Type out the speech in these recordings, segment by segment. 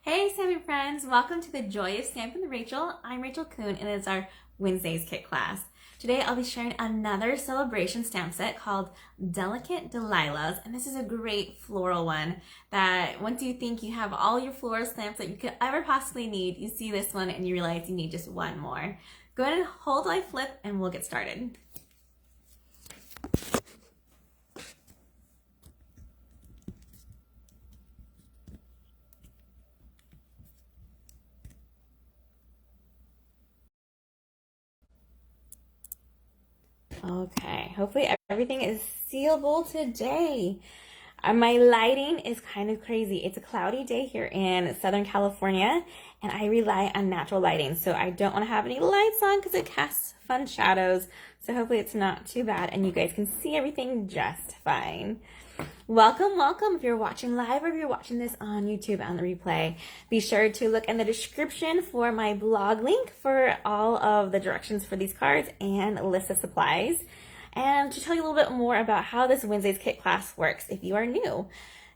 Hey Stampin' friends, welcome to the Joy of Stampin' with Rachel. I'm Rachael Coon and it's our Wednesdays kit class. Today I'll be sharing another Sale-a-bration stamp set called Delicate Dahlias, and this is a great floral one that once you think you have all your floral stamps that you could ever possibly need, you see this one and you realize you need just one more. Go ahead and hold while I flip and we'll get started. Okay, hopefully everything is seeable today. My lighting is kind of crazy. It's a cloudy day here in Southern California, and I rely on natural lighting. So I don't want to have any lights on because it casts fun shadows. So hopefully it's not too bad and you guys can see everything just fine. Welcome, welcome. If you're watching live or if you're watching this on YouTube on the replay, be sure to look in the description for my blog link for all of the directions for these cards and a list of supplies. And to tell you a little bit more about how this Wednesday's kit class works if you are new.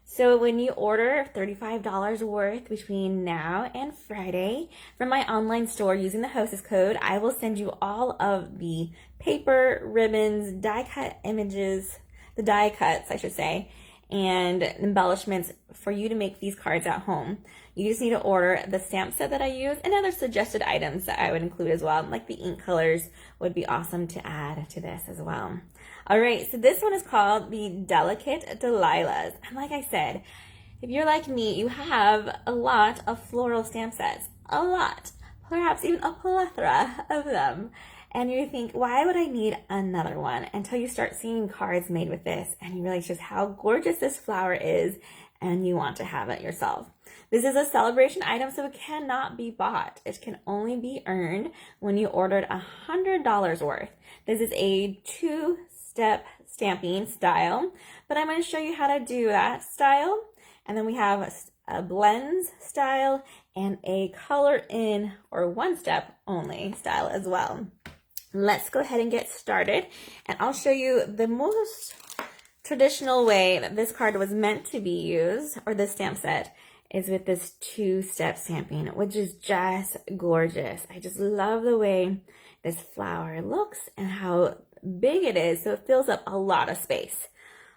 So when you order $35 worth between now and Friday from my online store using the hostess code, I will send you all of the paper, ribbons, die cut images, the die cuts, I should say, and embellishments for you to make these cards at home. You just need to order the stamp set that I use and other suggested items that I would include as well, like the ink colors would be awesome to add to this as well. All right, so this one is called the Delicate Dahlias. And like I said, if you're like me, you have a lot of floral stamp sets, a lot, perhaps even a plethora of them. And you think, why would I need another one? Until you start seeing cards made with this and you realize just how gorgeous this flower is and you want to have it yourself. This is a celebration item, so it cannot be bought. It can only be earned when you ordered $100 worth. This is a two-step stamping style, but I'm going to show you how to do that style. And then we have a blends style and a color in or one step only style as well. Let's go ahead and get started, and I'll show you the most traditional way that this card was meant to be used, or this stamp set, is with this two-step stamping, which is just gorgeous. I just love the way this flower looks and how big it is, so it fills up a lot of space.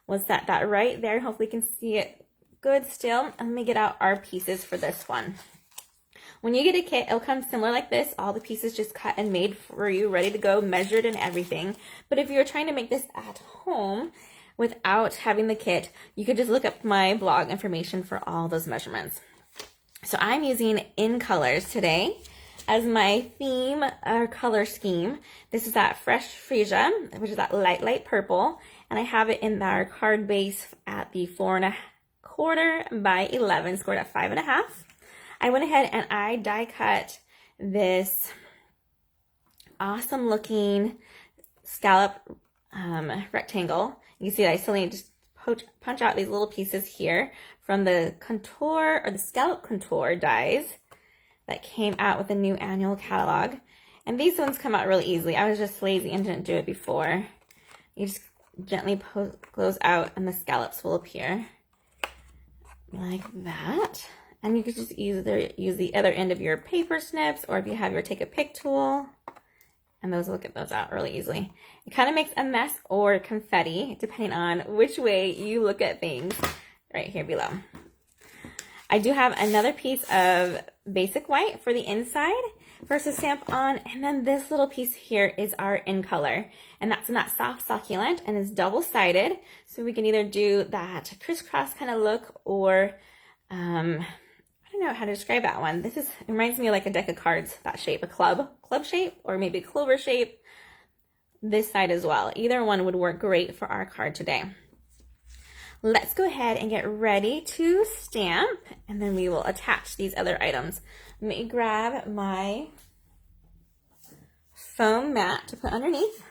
We'll set that right there. Hopefully you can see it good still. And let me get out our pieces for this one. When you get a kit, it'll come similar like this. All the pieces just cut and made for you, ready to go, measured and everything. But if you're trying to make this at home without having the kit, you could just look up my blog information for all those measurements. So I'm using In Colors today as my theme or color scheme. This is that Fresh Freesia, which is that light purple. And I have it in our card base at the 4¼ by 11, scored at 5½. I went ahead and I die cut this awesome looking scallop rectangle. You can see that I still need to just punch out these little pieces here from the contour or the scallop contour dies that came out with the new annual catalog. And these ones come out really easily. I was just lazy and didn't do it before. You just gently close out and the scallops will appear like that. And you can just either use the other end of your paper snips, or if you have your take a pick tool, and those will get those out really easily. It kind of makes a mess or confetti, depending on which way you look at things, right here below. I do have another piece of basic white for the inside for us to stamp on, and then this little piece here is our In Color, and that's in that soft succulent and is double-sided, so we can either do that crisscross kind of look or I don't know how to describe that one. It reminds me of like a deck of cards, that shape, a club shape, or maybe a clover shape. This side as well. Either one would work great for our card today. Let's go ahead and get ready to stamp, and then we will attach these other items. Let me grab my foam mat to put underneath,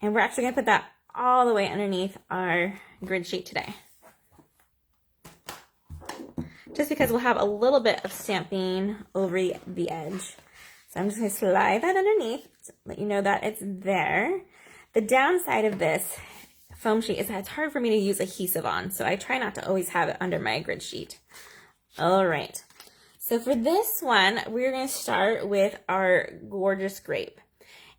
and we're actually going to put that all the way underneath our grid sheet today, just because we'll have a little bit of stamping over the edge. So I'm just going to slide that underneath to let you know that it's there. The downside of this foam sheet is that it's hard for me to use adhesive on, so I try not to always have it under my grid sheet. All right. So for this one, we're going to start with our gorgeous grape.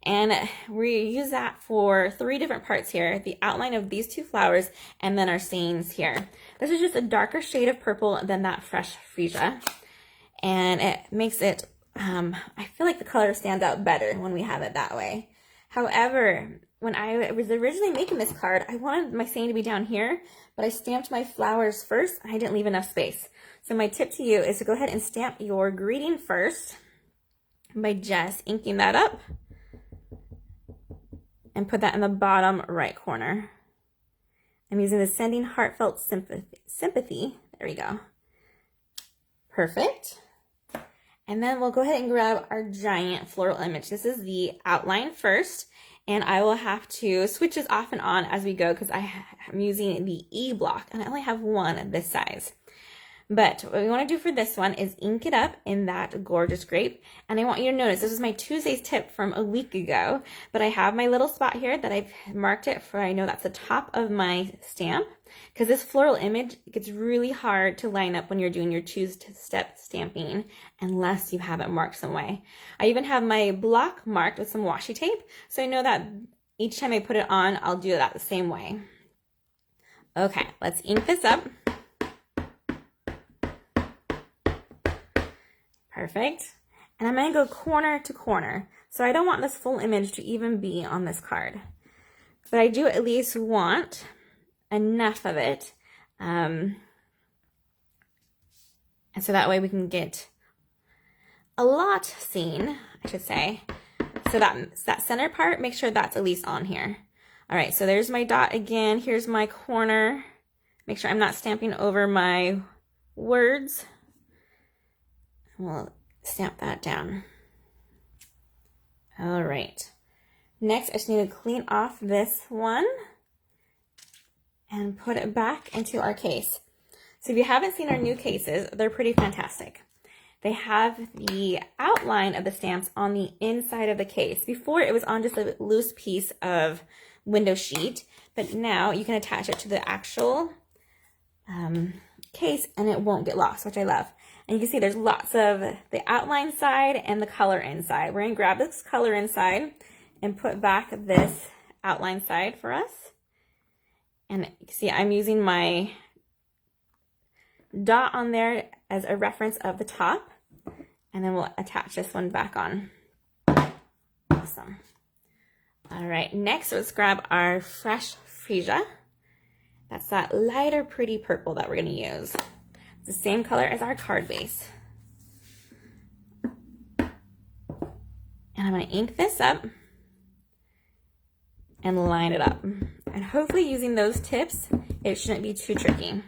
And we use that for 3 different parts here. The outline of these 2 flowers and then our sayings here. This is just a darker shade of purple than that fresh freesia. And it makes it, I feel like the color stands out better when we have it that way. However, when I was originally making this card, I wanted my saying to be down here, but I stamped my flowers first and I didn't leave enough space. So my tip to you is to go ahead and stamp your greeting first by just inking that up and put that in the bottom right corner. I'm using the Sending Heartfelt Sympathy. There we go. Perfect. And then we'll go ahead and grab our giant floral image. This is the outline first, and I will have to switch this off and on as we go because I'm using the E block, and I only have one this size. But what we want to do for this one is ink it up in that gorgeous grape. And I want you to notice, this is my Tuesday's tip from a week ago, but I have my little spot here that I've marked it for, I know that's the top of my stamp, because this floral image gets really hard to line up when you're doing your 2-step stamping unless you have it marked some way. I even have my block marked with some washi tape, so I know that each time I put it on, I'll do that the same way. Okay, let's ink this up. Perfect. And I'm going to go corner to corner. So I don't want this full image to even be on this card. But I do at least want enough of it. And so that way we can get a lot seen, I should say. So that center part, make sure that's at least on here. All right, so there's my dot again. Here's my corner. Make sure I'm not stamping over my words. We'll stamp that down. All right. Next, I just need to clean off this one and put it back into our case. So if you haven't seen our new cases, they're pretty fantastic. They have the outline of the stamps on the inside of the case. Before, it was on just a loose piece of window sheet, but now you can attach it to the actual case and it won't get lost, which I love. And you can see there's lots of the outline side and the color inside. We're going to grab this color inside and put back this outline side for us. And you can see I'm using my dot on there as a reference of the top. And then we'll attach this one back on. Awesome. All right, next let's grab our fresh freesia. That's that lighter pretty purple that we're going to use. The same color as our card base. And I'm going to ink this up and line it up. And hopefully using those tips, it shouldn't be too tricky.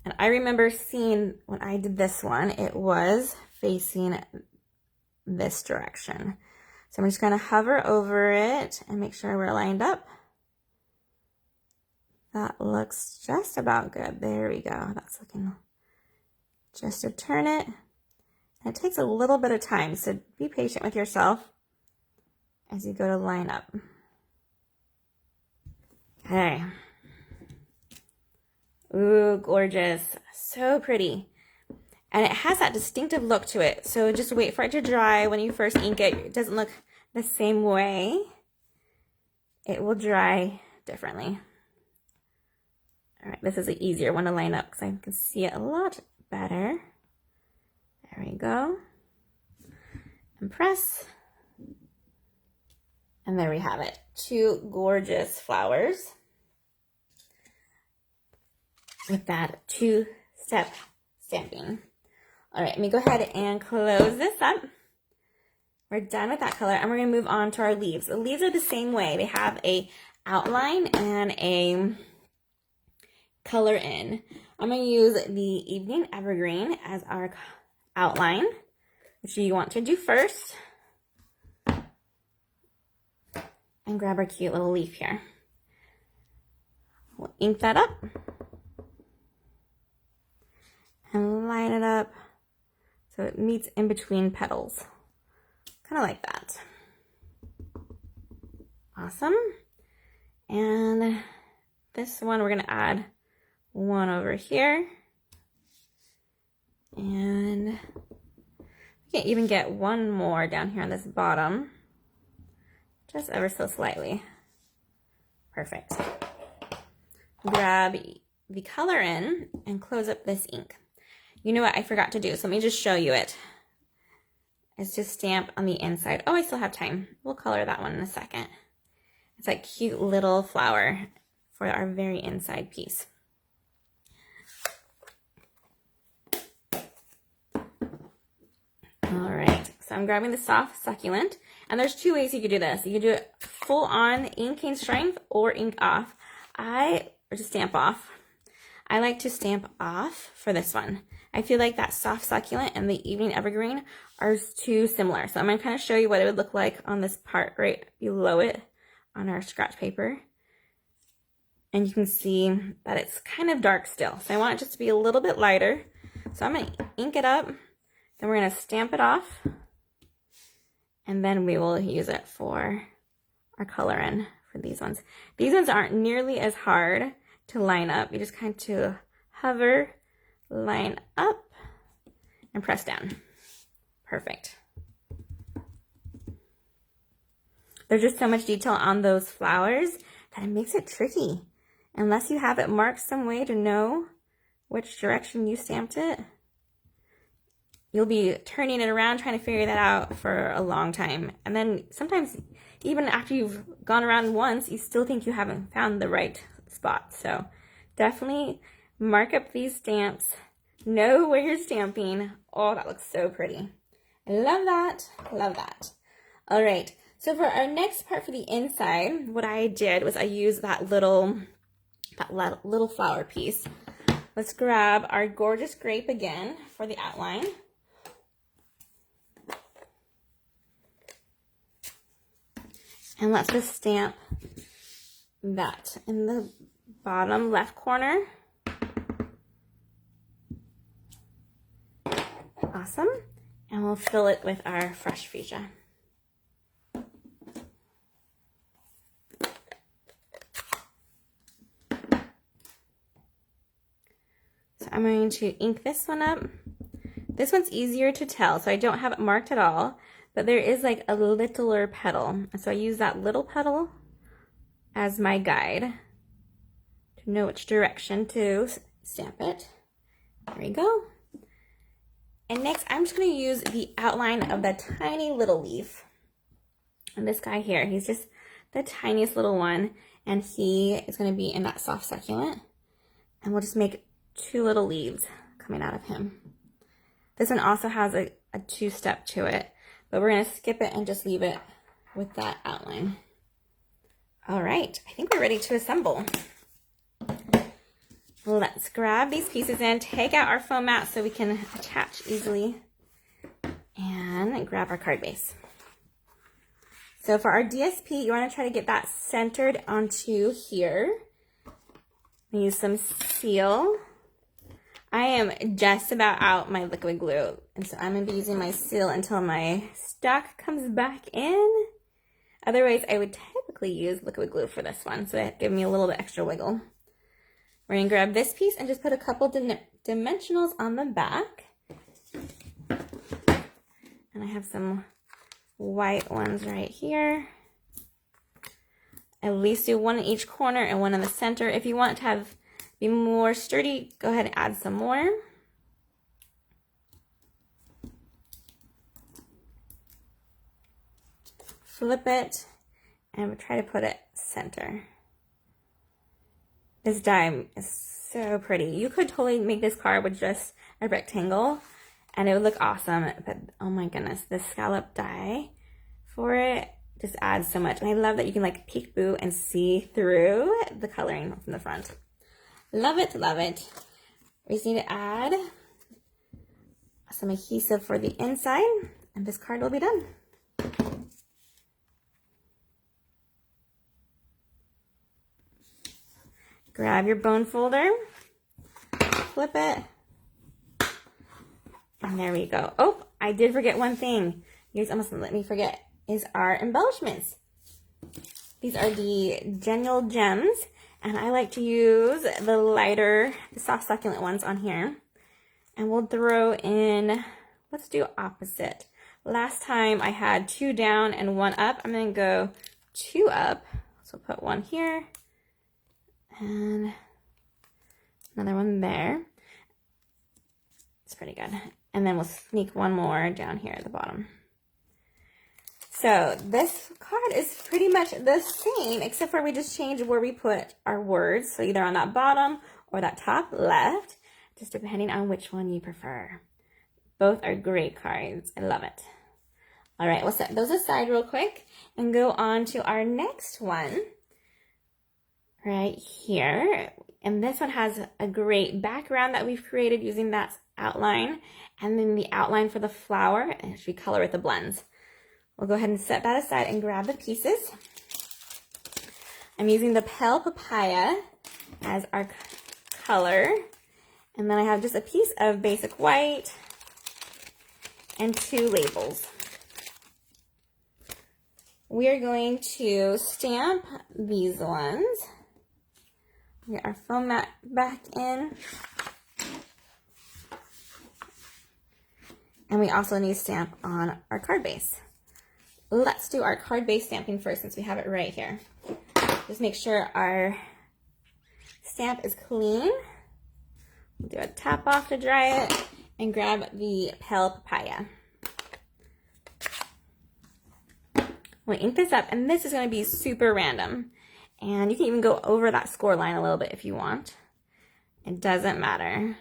And I remember seeing when I did this one, it was facing this direction. So I'm just going to hover over it and make sure we're lined up. That looks just about good. There we go. That's looking just to turn it. And it takes a little bit of time, so be patient with yourself as you go to line up. Okay. Ooh, gorgeous. So pretty. And it has that distinctive look to it. So just wait for it to dry. When you first ink it, it doesn't look the same way. It will dry differently. All right, this is an easier one to line up because I can see it a lot better. There we go. And press. And there we have it. 2 gorgeous flowers with that 2-step stamping. All right, let me go ahead and close this up. We're done with that color, and we're going to move on to our leaves. The leaves are the same way. They have a outline and a color in. I'm going to use the Evening Evergreen as our outline, which you want to do first. And grab our cute little leaf here. We'll ink that up. And line it up so it meets in between petals. Kind of like that. Awesome. And this one we're going to add one over here. You can even get one more down here on this bottom, just ever so slightly. Perfect. Grab the color in and close up this ink. You know what I forgot to do, so let me just show you it. It's just stamp on the inside. Oh, I still have time. We'll color that one in a second. It's that cute little flower for our very inside piece. All right, so I'm grabbing the soft succulent, and there's two ways you could do this. You could do it full on ink and strength or ink off. Or just stamp off. I like to stamp off for this one. I feel like that soft succulent and the evening evergreen are too similar. So I'm gonna kind of show you what it would look like on this part right below it on our scratch paper. And you can see that it's kind of dark still. So I want it just to be a little bit lighter. So I'm gonna ink it up, then we're gonna stamp it off, and then we will use it for our color in for these ones. These ones aren't nearly as hard to line up. You just kind of hover, line up, and press down. Perfect. There's just so much detail on those flowers that it makes it tricky. Unless you have it marked some way to know which direction you stamped it, you'll be turning it around trying to figure that out for a long time. And then sometimes even after you've gone around once, you still think you haven't found the right spot. So definitely mark up these stamps. Know where you're stamping. Oh, that looks so pretty. I love that. Love that. All right. So for our next part for the inside, what I did was I used that little flower piece. Let's grab our gorgeous grape again for the outline. And let's just stamp that in the bottom left corner. Awesome. And we'll fill it with our fresh fuchsia. So I'm going to ink this one up. This one's easier to tell, so I don't have it marked at all, but there is like a littler petal. So I use that little petal as my guide to know which direction to stamp it. There we go. And next, I'm just going to use the outline of the tiny little leaf. And this guy here, he's just the tiniest little one, and he is going to be in that soft succulent. And we'll just make two little leaves coming out of him. This one also has a two-step to it, but we're going to skip it and just leave it with that outline. All right, I think we're ready to assemble. Let's grab these pieces in, take out our foam mat so we can attach easily, and grab our card base. So for our DSP, you want to try to get that centered onto here. Use some seal. I am just about out my liquid glue, and so I'm going to be using my seal until my stock comes back in. Otherwise, I would typically use liquid glue for this one, so that gives me a little bit extra wiggle. We're going to grab this piece and just put a couple dimensionals on the back. And I have some white ones right here. At least do one in each corner and one in the center. If you want to be more sturdy, go ahead and add some more. Flip it and we'll try to put it center. This die is so pretty. You could totally make this card with just a rectangle and it would look awesome, but oh my goodness, this scallop die for it just adds so much. And I love that you can like peek-boo and see through the coloring from the front. Love it, love it. We just need to add some adhesive for the inside and this card will be done. Grab your bone folder, flip it, and there we go. Oh, I did forget one thing. You guys almost let me forget, is our embellishments. These are the Genial Gems, and I like to use the lighter, the soft succulent ones on here. And we'll throw in let's do opposite. Last time I had 2 down and 1 up. I'm going to go 2 up. So put 1 here and another one there. It's pretty good. And then we'll sneak 1 more down here at the bottom. So this card is pretty much the same, except for we just change where we put our words. So either on that bottom or that top left, just depending on which one you prefer. Both are great cards. I love it. All right, we'll set those aside real quick and go on to our next one right here. And this one has a great background that we've created using that outline, and then the outline for the flower, and we color with the blends. We'll go ahead and set that aside and grab the pieces. I'm using the pale papaya as our color, and then I have just a piece of basic white and 2 labels. We are going to stamp these ones. Get our foam mat back in. And we also need to stamp on our card base. Let's do our card base stamping first since we have it right here. Just make sure our stamp is clean. We'll do a tap off to dry it and grab the pale papaya. We'll ink this up, and this is going to be super random. And you can even go over that score line a little bit if you want. It doesn't matter.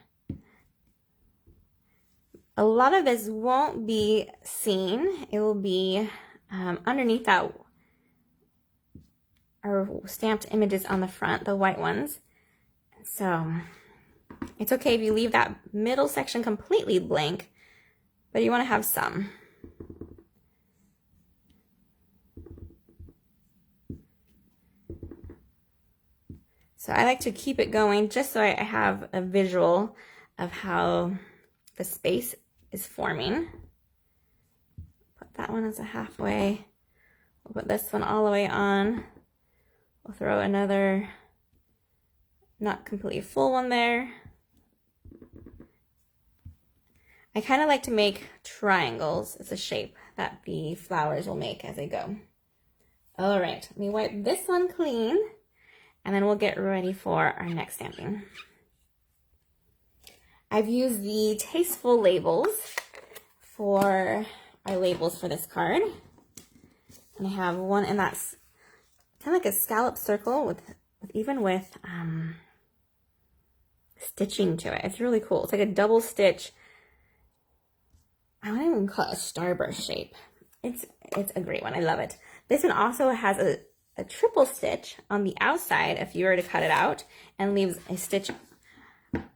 A lot of this won't be seen. It will be underneath that, our stamped images on the front, the white ones. So it's okay if you leave that middle section completely blank, but you want to have some. So I like to keep it going just so I have a visual of how the space is forming. Put that one as a halfway. We'll put this one all the way on. We'll throw another not completely full one there. I kind of like to make triangles. It's a shape that the flowers will make as they go. All right, let me wipe this one clean, and then we'll get ready for our next stamping. I've used the Tasteful labels for our labels for this card. And I have one in that's kind of like a scallop circle with stitching to it. It's really cool. It's like a double stitch. I wouldn't even call it a starburst shape. It's a great one. I love it. This one also has a triple stitch on the outside if you were to cut it out, and leaves a stitch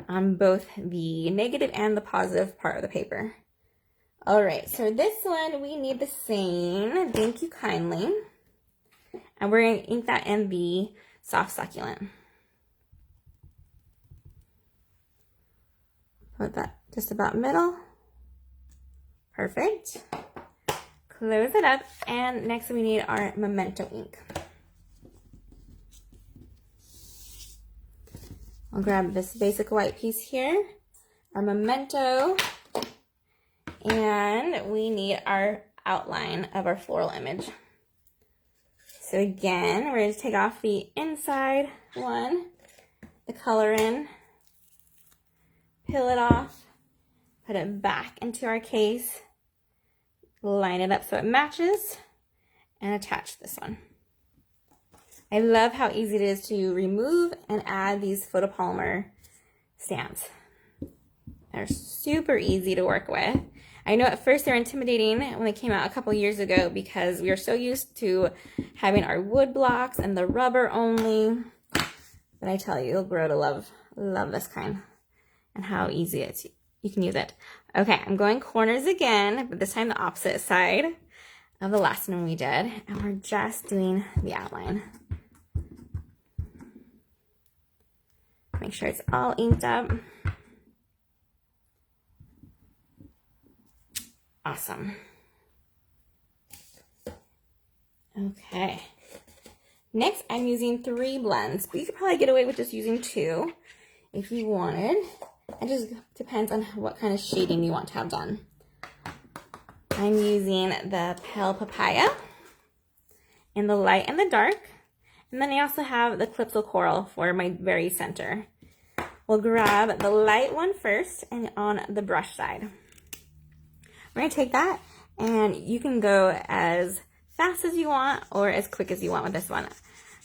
on both the negative and the positive part of the paper. All right, so this one we need the same, Thank You Kindly, and we're going to ink that in the Soft Succulent. Put that just about middle. Perfect. Close it up, and next we need our Memento ink. I'll grab this basic white piece here, our Memento, and we need our outline of our floral image. So again, we're going to take off the inside one, the color in, peel it off, put it back into our case, line it up so it matches, and attach this one. I love how easy it is to remove and add these photopolymer stamps. They're super easy to work with. I know at first they're intimidating when they came out a couple years ago because we are so used to having our wood blocks and the rubber only. But I tell you, you'll grow to love this kind and how easy it is. You can use it. Okay, I'm going corners again, but this time the opposite side of the last one we did. And we're just doing the outline. Make sure it's all inked up. Awesome. Okay. Next, I'm using 3 blends, but you could probably get away with just using 2 if you wanted. It just depends on what kind of shading you want to have done. I'm using the Pale Papaya in the light and the dark. And then I also have the Calypso Coral for my very center. We'll grab the light one first and on the brush side. We're gonna take that and you can go as fast as you want or as quick as you want with this one.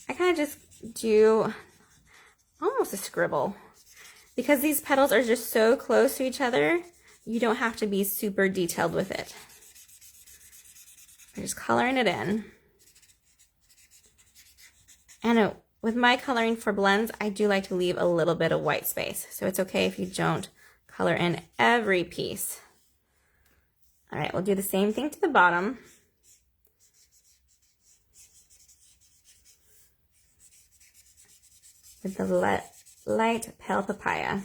I kind of just do almost a scribble. Because these petals are just so close to each other, you don't have to be super detailed with it. I'm just coloring it in. And with my coloring for blends, I do like to leave a little bit of white space. So it's okay if you don't color in every piece. All right, we'll do the same thing to the bottom. With the light Pale Papaya.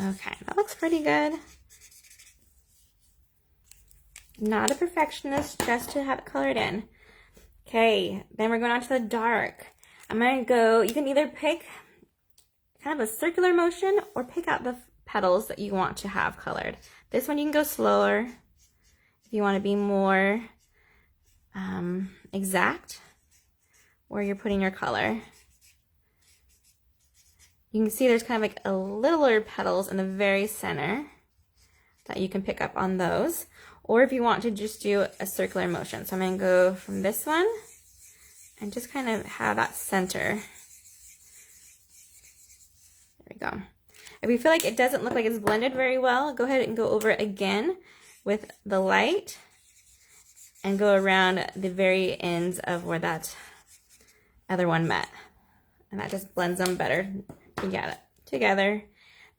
Okay, that looks pretty good. Not a perfectionist, just to have it colored in. Okay, then we're going on to the dark. I'm going to go, you can either pick kind of a circular motion or pick out the petals that you want to have colored. This one you can go slower if you want to be more exact where you're putting your color. You can see there's kind of like a littler petals in the very center that you can pick up on those. Or if you want to just do a circular motion. So I'm going to go from this one and just kind of have that center. There we go. If you feel like it doesn't look like it's blended very well, go ahead and go over it again with the light and go around the very ends of where that other one met. And that just blends them better together.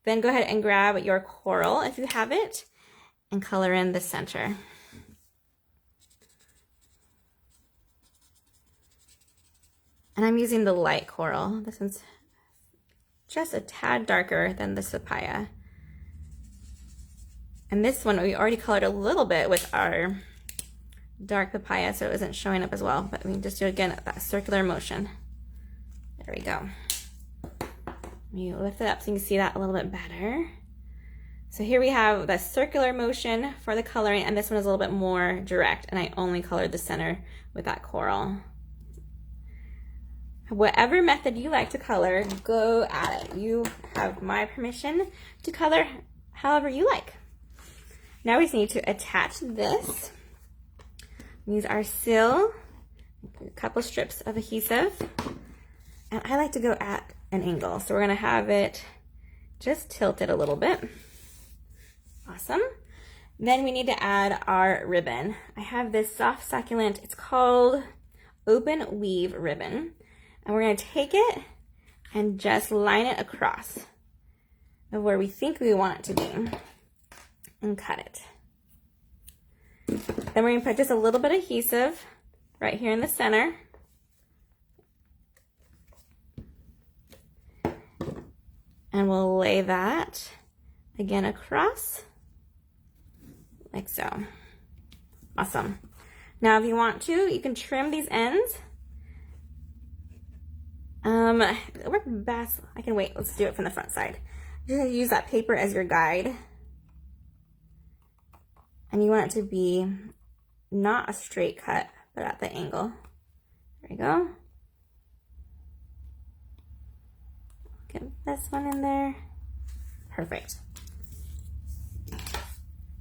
Then go ahead and grab your coral if you have it and color in the center. And I'm using the light coral. This one's just a tad darker than the papaya. And this one we already colored a little bit with our dark papaya, so it isn't showing up as well. But we can just do again that circular motion. There we go. You lift it up so you can see that a little bit better. So here we have the circular motion for the coloring, and this one is a little bit more direct, and I only colored the center with that coral. Whatever method you like to color, go at it. You have my permission to color however you like. Now we just need to attach this. Use our seal, a couple strips of adhesive, and I like to go at an angle. So we're gonna have it just tilted a little bit. Awesome. Then we need to add our ribbon. I have this soft succulent, it's called Open Weave Ribbon. And we're gonna take it and just line it across of where we think we want it to be and cut it. Then we're gonna put just a little bit of adhesive right here in the center. And we'll lay that again across, like so. Awesome. Now if you want to, you can trim these ends. It worked best. I can wait. Let's do it from the front side. You're going to use that paper as your guide. And you want it to be not a straight cut, but at the angle. There we go. Get this one in there. Perfect.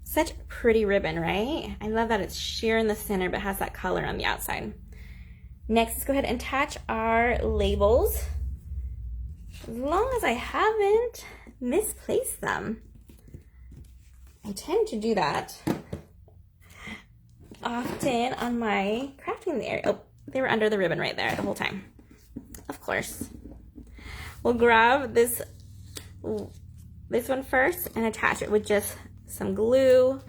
Such pretty ribbon, right? I love that it's sheer in the center, but has that color on the outside. Next, let's go ahead and attach our labels. As long as I haven't misplaced them. I tend to do that often on my crafting area. Oh, they were under the ribbon right there the whole time. Of course. We'll grab this one first and attach it with just some glue.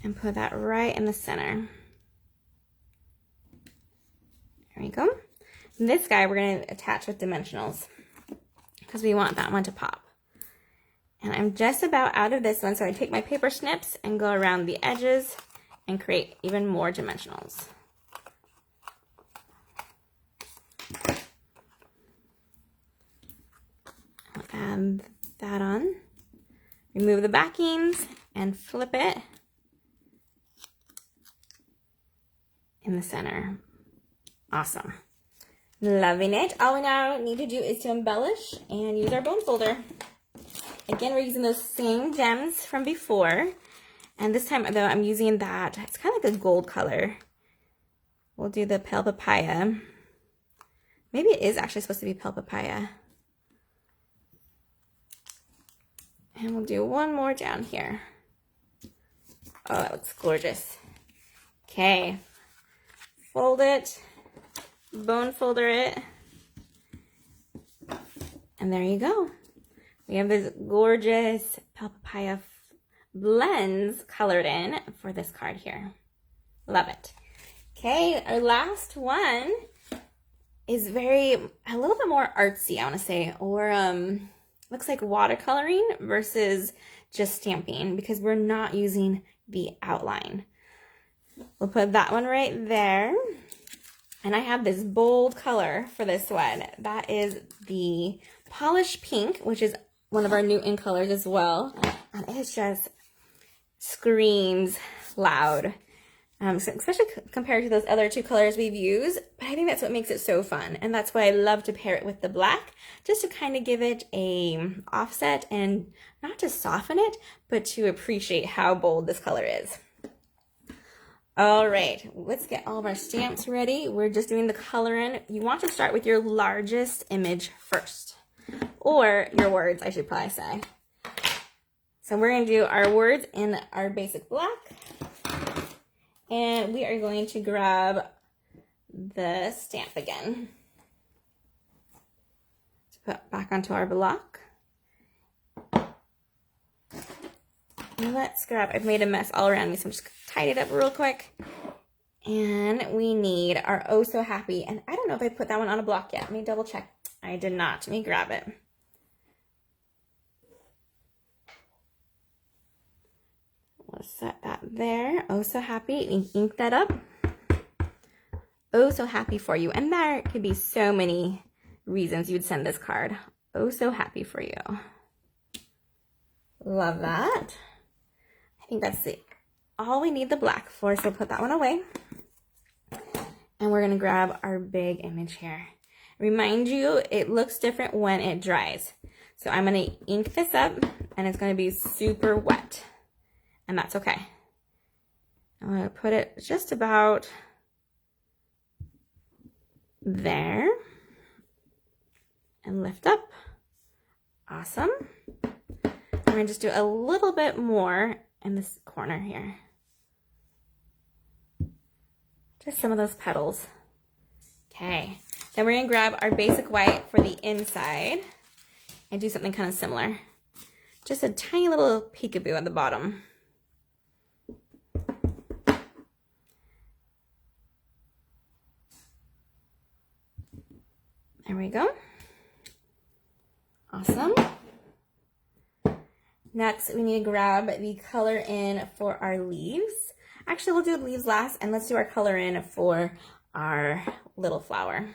And put that right in the center. There we go. And this guy we're going to attach with dimensionals because we want that one to pop. And I'm just about out of this one, so I take my paper snips and go around the edges and create even more dimensionals. I'll add that on. Remove the backings and flip it in the center. Awesome. Loving it. All we now need to do is to embellish and use our bone folder. Again, we're using those same gems from before. And this time, though, I'm using that. It's kind of like a gold color. We'll do the pale papaya. Maybe it is actually supposed to be pale papaya. And we'll do one more down here. Oh, that looks gorgeous. Okay. Fold it. Bone folder it. And there you go. We have this gorgeous pale papaya blends colored in for this card here. Love it. Okay, our last one is a little bit more artsy, I want to say, or looks like watercoloring versus just stamping because we're not using the outline. We'll put that one right there. And I have this bold color for this one. That is the Polish Pink, which is one of our new ink colors as well. And it just screams loud, especially compared to those other two colors we've used. But I think that's what makes it so fun. And that's why I love to pair it with the black, just to kind of give it a offset and not to soften it, but to appreciate how bold this color is. All right, let's get all of our stamps ready. We're just doing the color in. You want to start with your largest image first, or your words, I should probably say. So we're going to do our words in our basic black, and we are going to grab the stamp again to put back onto our block. Let's grab, I've made a mess all around me, so I'm just going to tidy it up real quick. And we need our Oh So Happy. And I don't know if I put that one on a block yet. Let me double check. I did not. Let me grab it. We'll set that there. Oh So Happy. Ink that up. Oh So Happy for you. And there could be so many reasons you would send this card. Oh So Happy for you. Love that. I think that's all we need the black for, so put that one away. And we're going to grab our big image here. Remind you, it looks different when it dries. So I'm going to ink this up, and it's going to be super wet. And that's okay. I'm going to put it just about there. And lift up. Awesome. I'm going to just do a little bit more in this corner here. Just some of those petals. Okay. Then we're going to grab our basic white for the inside and do something kind of similar. Just a tiny little peekaboo at the bottom. There we go. Awesome. Next, we need to grab the color in for our leaves. Actually, we'll do the leaves last, and let's do our color in for our little flower.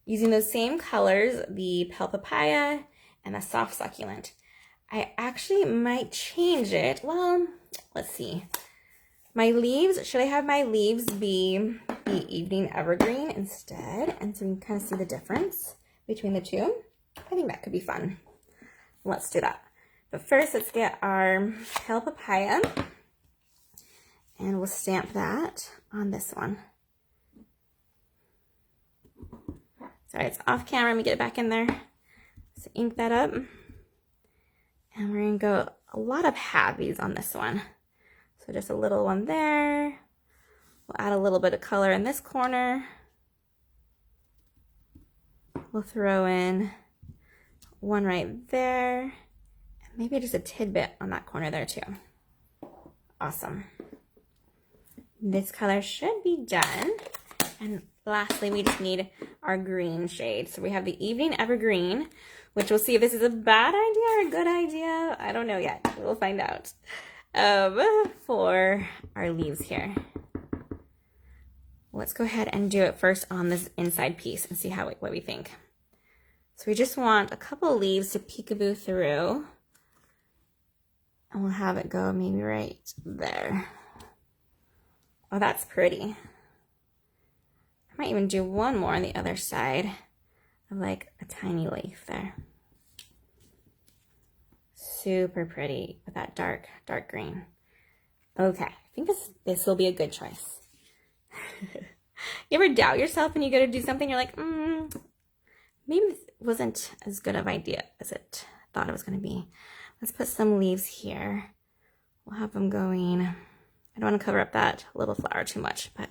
Using those same colors, the pale papaya and the soft succulent. I actually might change it. Well, let's see. My leaves, should I have my leaves be the evening evergreen instead? And so you can kind of see the difference between the two. I think that could be fun. Let's do that. But first, let's get our pale papaya, and we'll stamp that on this one. Sorry, it's off camera. Let me get it back in there. So ink that up. And we're going to go a lot of halvies on this one. So just a little one there. We'll add a little bit of color in this corner. We'll throw in one right there. Maybe just a tidbit on that corner there too. Awesome. This color should be done. And lastly, we just need our green shade. So we have the Evening Evergreen, which we'll see if this is a bad idea or a good idea. I don't know yet. We'll find out. For our leaves here. Let's go ahead and do it first on this inside piece and see what we think. So we just want a couple of leaves to peekaboo through. And we'll have it go maybe right there. Oh, that's pretty. I might even do one more on the other side of like a tiny leaf there. Super pretty with that dark green. Okay, I think this will be a good choice. You ever doubt yourself when you go to do something, you're like, maybe this wasn't as good of an idea as it thought it was going to be. Let's put some leaves here. We'll have them going. I don't want to cover up that little flower too much, but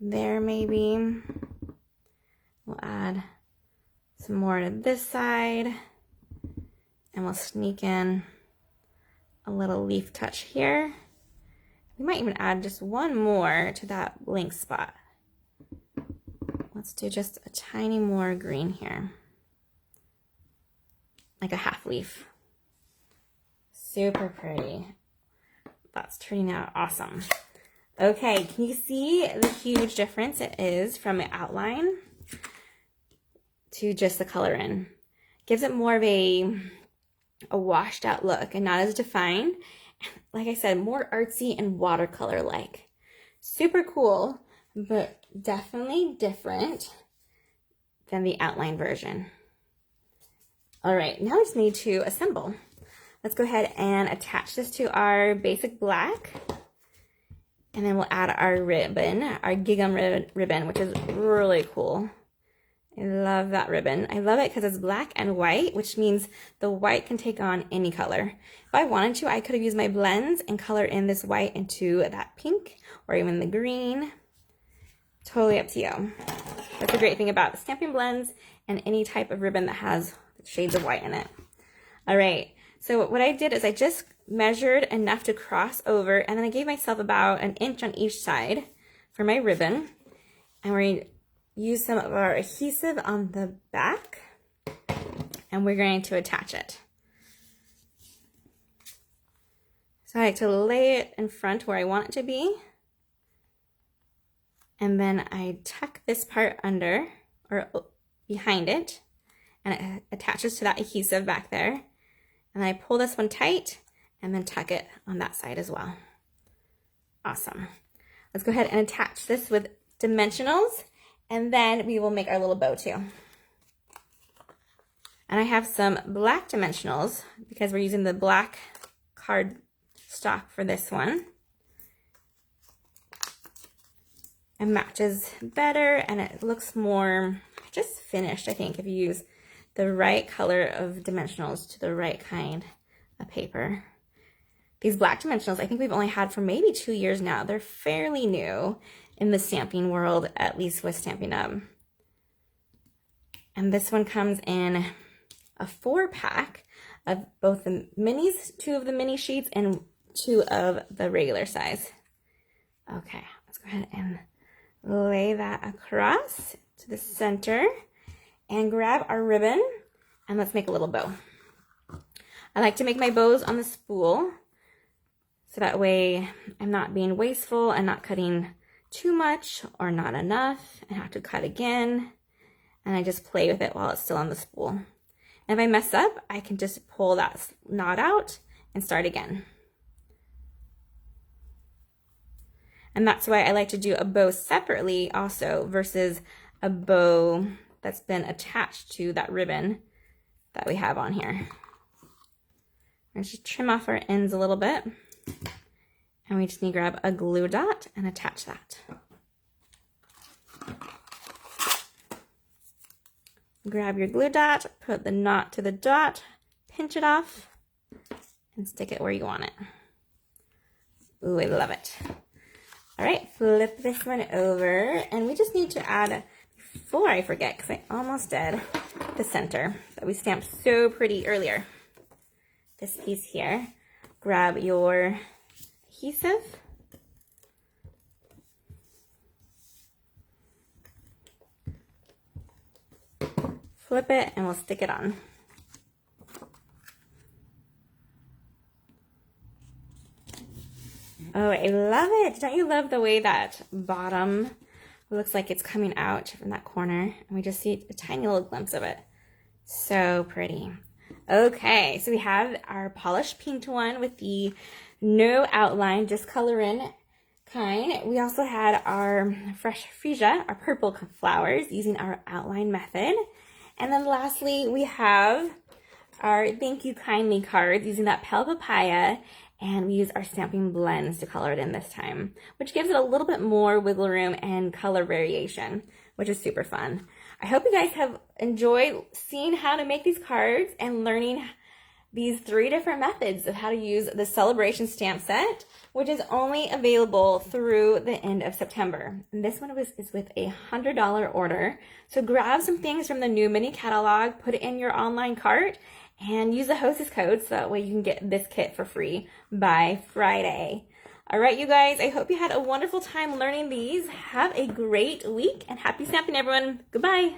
there maybe. We'll add some more to this side, and we'll sneak in a little leaf touch here. We might even add just one more to that blank spot. Let's do just a tiny more green here. Like a half leaf. Super pretty. That's turning out awesome. Okay, can you see the huge difference it is from the outline to just the color in? Gives it more of a washed out look and not as defined. Like I said, more artsy and watercolor-like. Super cool, but definitely different than the outline version. All right, now we just need to assemble. Let's go ahead and attach this to our basic black. And then we'll add our ribbon, our gingham ribbon, which is really cool. I love that ribbon. I love it because it's black and white, which means the white can take on any color. If I wanted to, I could have used my blends and color in this white into that pink or even the green. Totally up to you. That's the great thing about the Stampin' blends and any type of ribbon that has shades of white in it. All right, so what I did is I just measured enough to cross over, and then I gave myself about 1 inch on each side for my ribbon. And we're going to use some of our adhesive on the back, and we're going to attach it. So I like to lay it in front where I want it to be. And then I tuck this part under or behind it, and it attaches to that adhesive back there. And I pull this one tight and then tuck it on that side as well. Awesome. Let's go ahead and attach this with dimensionals, and then we will make our little bow too. And I have some black dimensionals because we're using the black card stock for this one. It matches better and it looks more just finished, I think, if you use the right color of dimensionals to the right kind of paper. These black dimensionals, I think we've only had for maybe 2 years now. They're fairly new in the stamping world, at least with Stampin' Up. And this one comes in a 4-pack of both the minis, 2 of the mini sheets and 2 of the regular size. Okay, let's go ahead and lay that across to the center and grab our ribbon, and let's make a little bow. I like to make my bows on the spool, so that way I'm not being wasteful and not cutting too much or not enough and have to cut again. And I just play with it while it's still on the spool. And if I mess up, I can just pull that knot out and start again. And that's why I like to do a bow separately also versus a bow that's been attached to that ribbon that we have on here. I'm just trim off our ends a little bit. And we just need to grab a glue dot and attach that. Grab your glue dot, put the knot to the dot, pinch it off, and stick it where you want it. Ooh, I love it. All right, flip this one over, and we just need to add, before I forget, because I almost did, the center that we stamped so pretty earlier. This piece here. Grab your adhesive. flip it and we'll stick it on. Oh, I love it. Don't you love the way that bottom looks like it's coming out from that corner? And we just see a tiny little glimpse of it. So pretty. Okay, so we have our polished pink one with the no outline, just color in kind. We also had our fresh freesia, our purple flowers, using our outline method. And then lastly, we have our thank you kindly cards using that pale papaya, and we use our stamping blends to color it in this time, which gives it a little bit more wiggle room and color variation, which is super fun. I hope you guys have enjoyed seeing how to make these cards and learning these 3 different methods of how to use the Sale-a-bration stamp set, which is only available through the end of September. And this one is with a $100 order. So grab some things from the new mini catalog, put it in your online cart, and use the hostess code so that way you can get this kit for free by Friday. All right, you guys, I hope you had a wonderful time learning these. Have a great week and happy stamping, everyone. Goodbye.